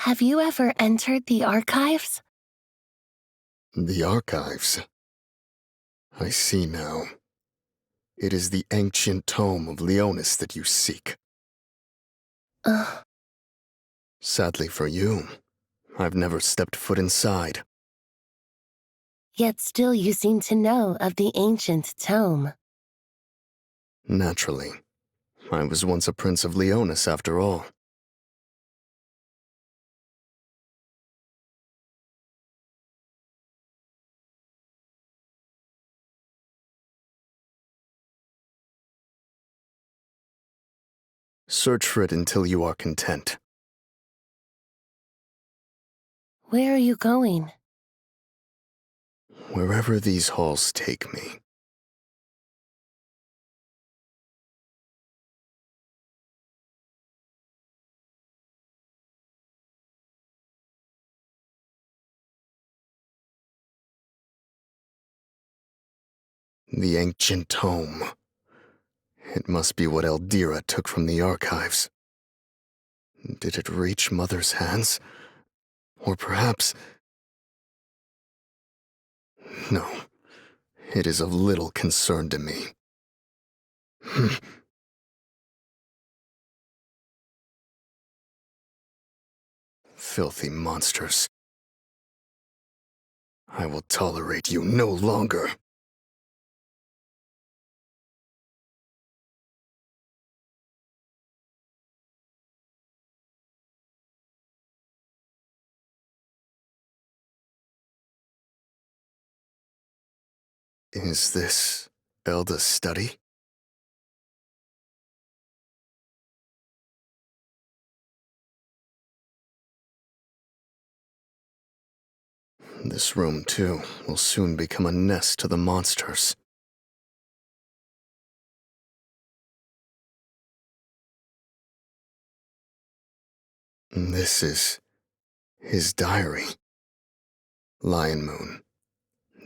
Have you ever entered the archives? The archives. I see now. It is the ancient tome of Leonis that you seek. Ugh. Sadly for you, I've never stepped foot inside. Yet still you seem to know of the ancient tome. Naturally. I was once a prince of Leonis after all. Search for it until you are content. Where are you going? Wherever these halls take me. The ancient tome. It must be what Eldira took from the archives. Did it reach Mother's hands? Or perhaps... No. It is of little concern to me. Filthy monsters. I will tolerate you no longer. Is this Elda's study? This room, too, will soon become a nest to the monsters. This is his diary. Lion Moon.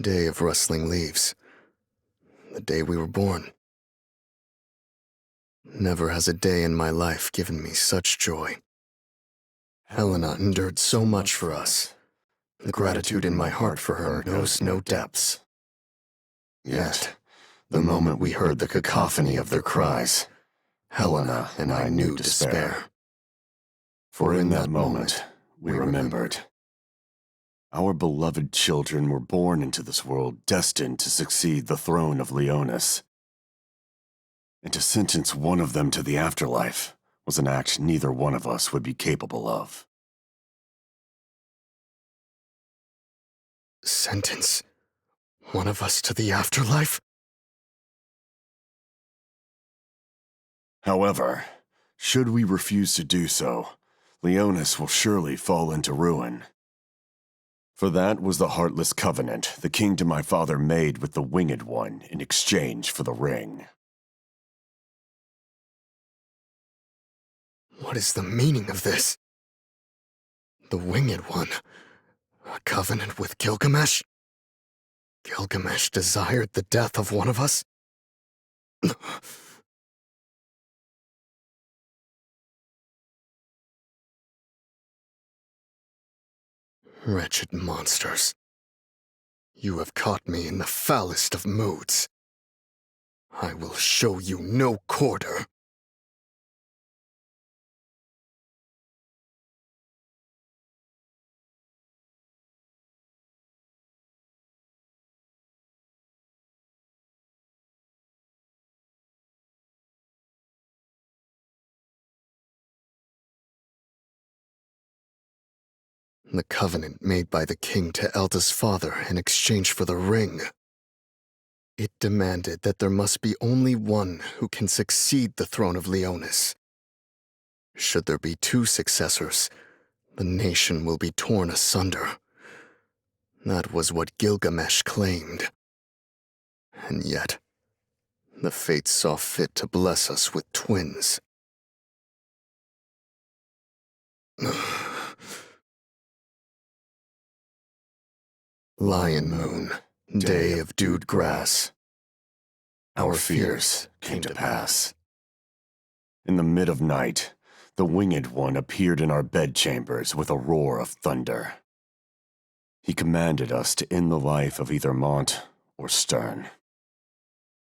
Day of rustling leaves. The day we were born. Never has a day in my life given me such joy. Helena endured so much for us. The gratitude in my heart for her knows no depths. Yet, the moment we heard the cacophony of their cries, Helena and I knew despair. For in that moment, we remembered. Our beloved children were born into this world destined to succeed the throne of Leonis. And to sentence one of them to the afterlife was an act neither one of us would be capable of. Sentence one of us to the afterlife? However, should we refuse to do so, Leonis will surely fall into ruin. For that was the heartless covenant the kingdom my father made with the Winged One in exchange for the ring. What is the meaning of this? The Winged One? A covenant with Gilgamesh? Gilgamesh desired the death of one of us? Wretched monsters. You have caught me in the foulest of moods. I will show you no quarter. The covenant made by the king to Elda's father in exchange for the ring. It demanded that there must be only one who can succeed the throne of Leonis. Should there be two successors, the nation will be torn asunder. That was what Gilgamesh claimed. And yet, the fates saw fit to bless us with twins. Lion Moon, day of dewed grass. Our fears came to pass. In the mid of night, the Winged One appeared in our bedchambers with a roar of thunder. He commanded us to end the life of either Mont or Stern.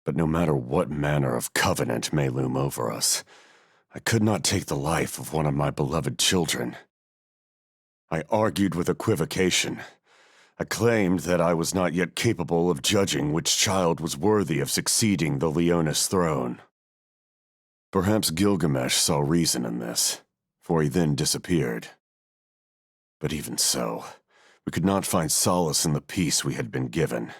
But no matter what manner of covenant may loom over us, I could not take the life of one of my beloved children. I argued with equivocation. I claimed that I was not yet capable of judging which child was worthy of succeeding the Leonis throne. Perhaps Gilgamesh saw reason in this, for he then disappeared. But even so, we could not find solace in the peace we had been given.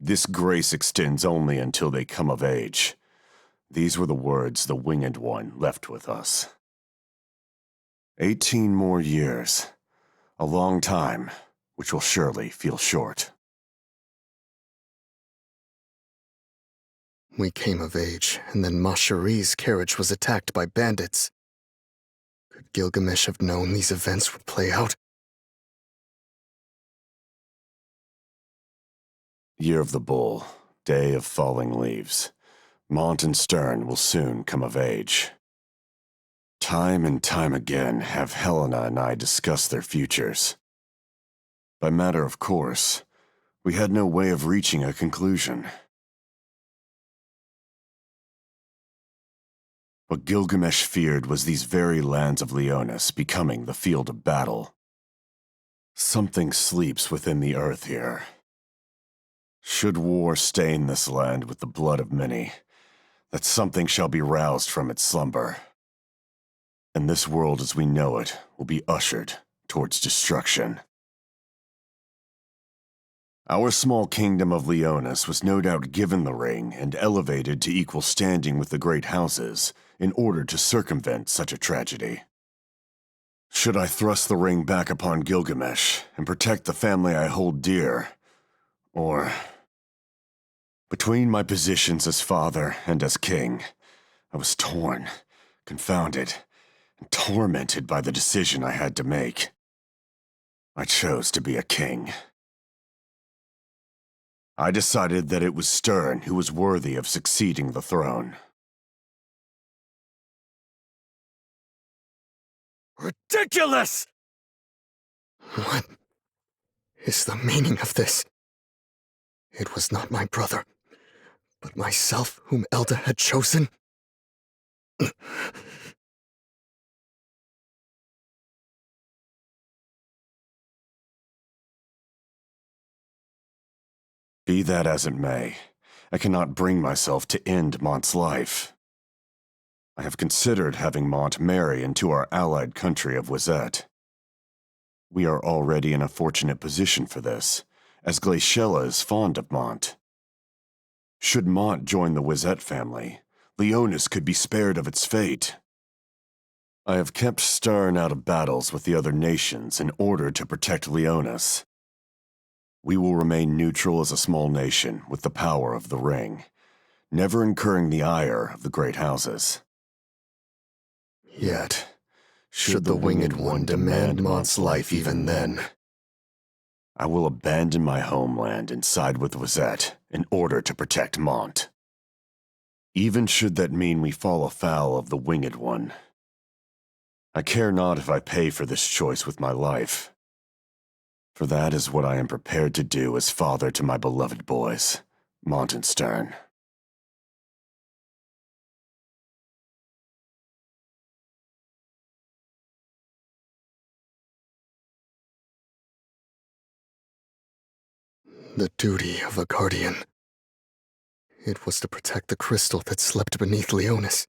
This grace extends only until they come of age. These were the words the Winged One left with us. 18 more years. A long time, which will surely feel short. We came of age, and then Mashari's carriage was attacked by bandits. Could Gilgamesh have known these events would play out? Year of the Bull, Day of Falling Leaves. Mont and Stern will soon come of age. Time and time again have Helena and I discussed their futures. By matter of course, we had no way of reaching a conclusion. What Gilgamesh feared was these very lands of Leonis becoming the field of battle. Something sleeps within the earth here. Should war stain this land with the blood of many, that something shall be roused from its slumber. And this world as we know it will be ushered towards destruction. Our small kingdom of Leonis was no doubt given the ring and elevated to equal standing with the great houses in order to circumvent such a tragedy. Should I thrust the ring back upon Gilgamesh and protect the family I hold dear, or... Between my positions as father and as king, I was torn, confounded, and tormented by the decision I had to make. I chose to be a king. I decided that it was Stern who was worthy of succeeding the throne. Ridiculous! What is the meaning of this? It was not my brother, but myself whom Elda had chosen? Be that as it may, I cannot bring myself to end Mont's life. I have considered having Mont marry into our allied country of Wizet. We are already in a fortunate position for this, as Glaciella is fond of Mont. Should Mont join the Wizet family, Leonis could be spared of its fate. I have kept Stern out of battles with the other nations in order to protect Leonis. We will remain neutral as a small nation with the power of the ring, never incurring the ire of the great houses. Yet, should the Winged One demand Mont's life even then, I will abandon my homeland and side with Wizet in order to protect Mont. Even should that mean we fall afoul of the Winged One. I care not if I pay for this choice with my life. For that is what I am prepared to do as father to my beloved boys, Mont and Stern. the duty of a guardian. It was to protect the crystal that slept beneath Leonis.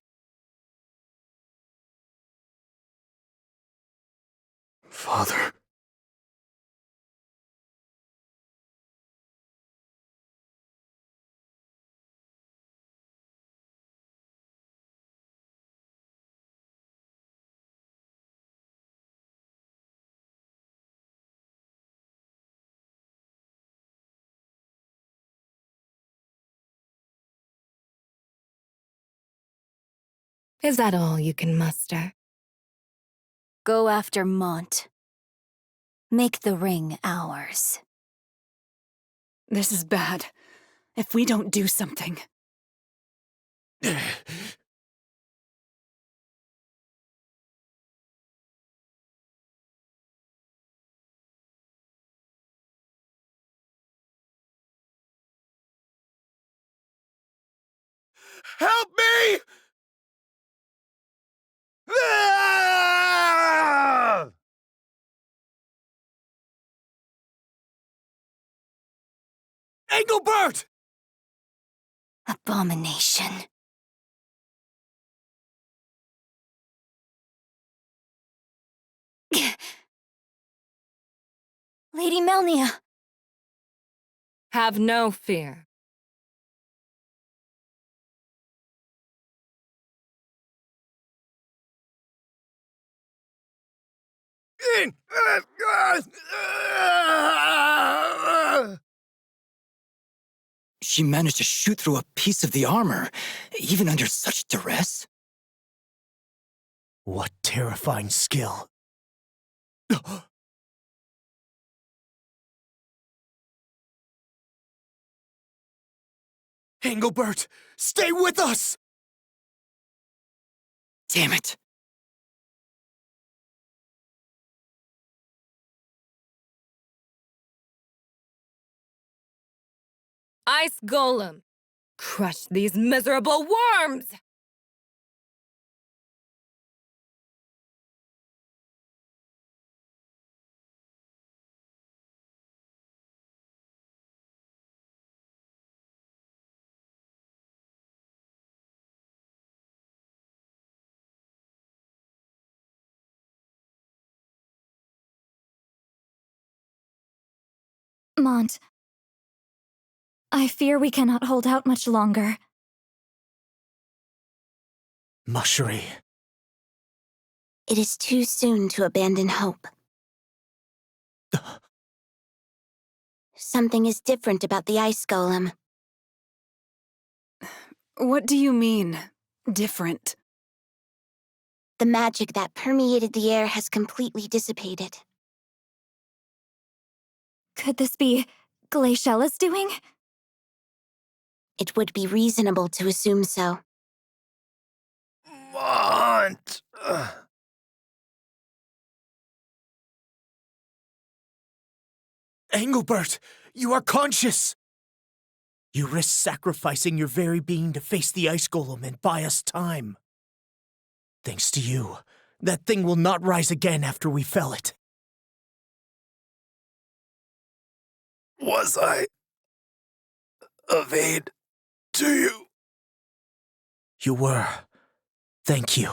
Father. Is that all you can muster? Go after Mont. Make the ring ours. This is bad. If we don't do something... Help me! Ah! Engelbert! Abomination. Lady Melnia! Have no fear. She managed to shoot through a piece of the armor, even under such duress? What terrifying skill. Engelbert, stay with us! Damn it! Ice Golem, crush these miserable worms! Mont, I fear we cannot hold out much longer. Mushery. It is too soon to abandon hope. Something is different about the ice golem. What do you mean, different? The magic that permeated the air has completely dissipated. Could this be Glacialla's doing? It would be reasonable to assume so. Mont! Engelbert, you are conscious! You risked sacrificing your very being to face the ice golem and buy us time. Thanks to you, that thing will not rise again after we fell it. Was I of aid to you? You were. Thank you.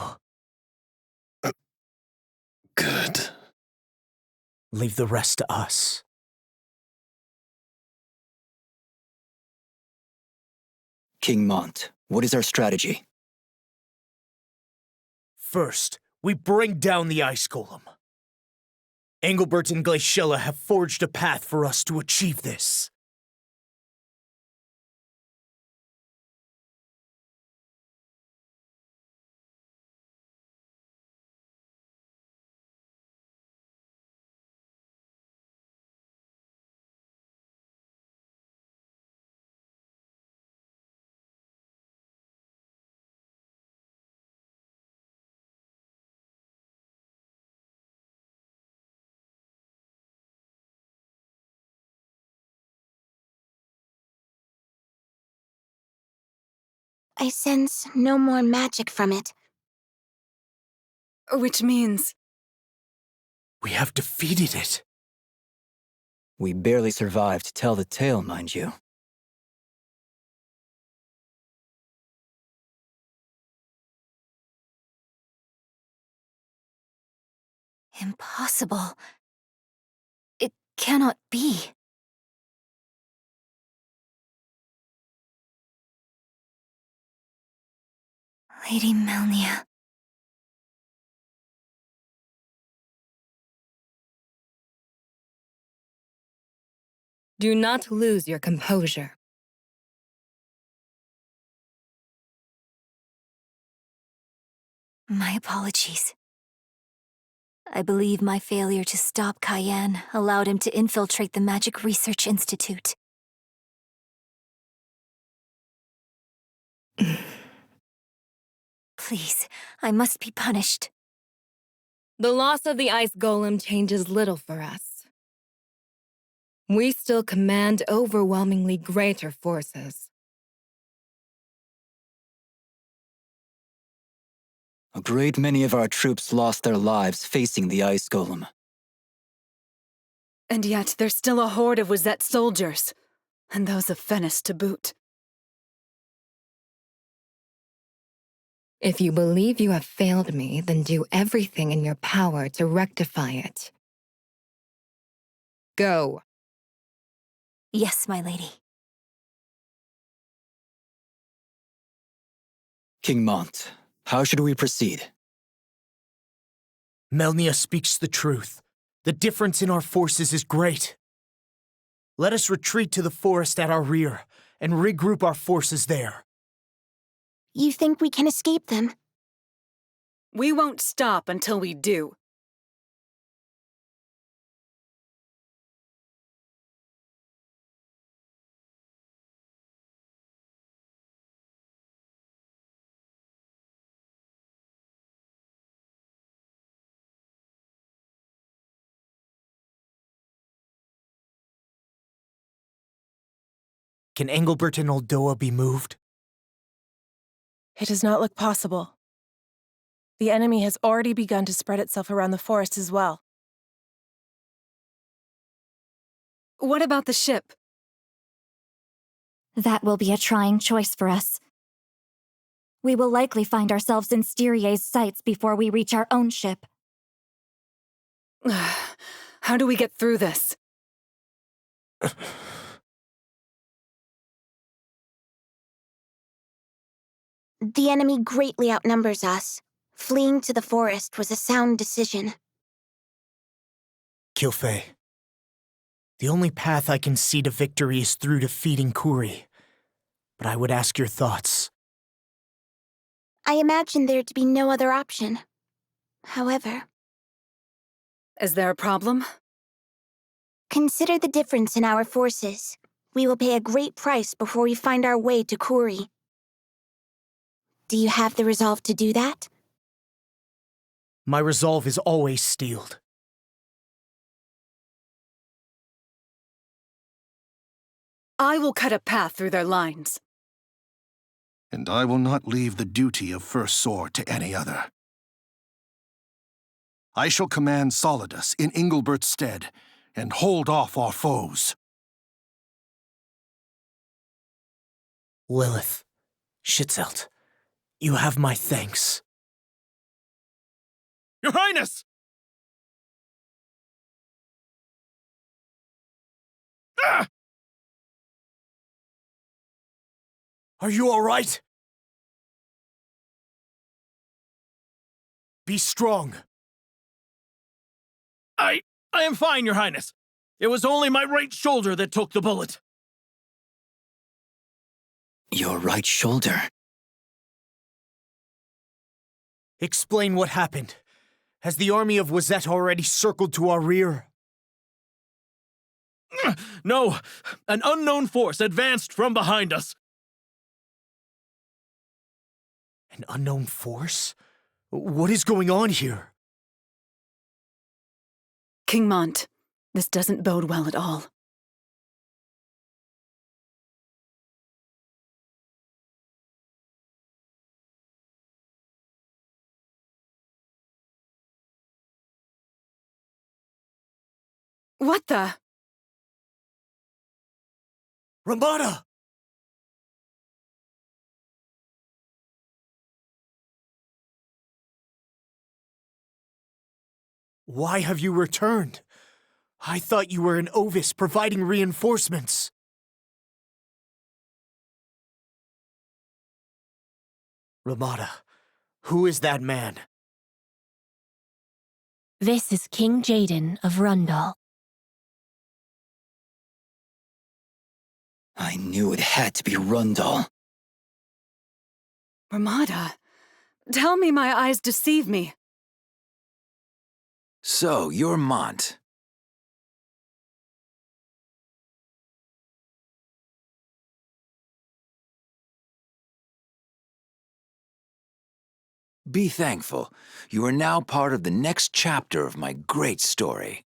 Good. Leave the rest to us. King Mont, what is our strategy? First, we bring down the ice golem. Engelbert and Glaciella have forged a path for us to achieve this. I sense no more magic from it. Which means... We have defeated it. We barely survived to tell the tale, mind you. Impossible. It cannot be. Lady Melnia. Do not lose your composure. My apologies. I believe my failure to stop Cayenne allowed him to infiltrate the Magic Research Institute. Please, I must be punished. The loss of the ice golem changes little for us. We still command overwhelmingly greater forces. A great many of our troops lost their lives facing the ice golem. And yet, there's still a horde of Wizette soldiers. And those of Fennis to boot. If you believe you have failed me, then do everything in your power to rectify it. Go. Yes, my lady. King Mont, how should we proceed? Melnia speaks the truth. The difference in our forces is great. Let us retreat to the forest at our rear and regroup our forces there. You think we can escape them? We won't stop until we do. Can Engelbert and Oldoa be moved? It does not look possible. The enemy has already begun to spread itself around the forest as well. What about the ship? That will be a trying choice for us. We will likely find ourselves in Styrier's sights before we reach our own ship. How do we get through this? The enemy greatly outnumbers us. Fleeing to the forest was a sound decision. Kilfei, the only path I can see to victory is through defeating Kuri. But I would ask your thoughts. I imagine there to be no other option. However, Is there a problem? consider the difference in our forces. We will pay a great price before we find our way to Kuri. Do you have the resolve to do that? My resolve is always steeled. I will cut a path through their lines. And I will not leave the duty of first sword to any other. I shall command Solidus in Engelbert's stead, and hold off our foes. Lilith, Schitzelt, you have my thanks. Your Highness! Ah! Are you all right? Be strong. I am fine, Your Highness. It was only my right shoulder that took the bullet. Your right shoulder. Explain what happened. Has the army of Wizette already circled to our rear? No, an unknown force advanced from behind us. An unknown force? What is going on here? King Mont, this doesn't bode well at all. What the? Ramada! Why have you returned? I thought you were in Ovis providing reinforcements. Ramada, who is that man? This is King Jaden of Rundal. I knew it had to be Rundal. Ramada, tell me my eyes deceive me. So, you're Mont. Be thankful. You are now part of the next chapter of my great story.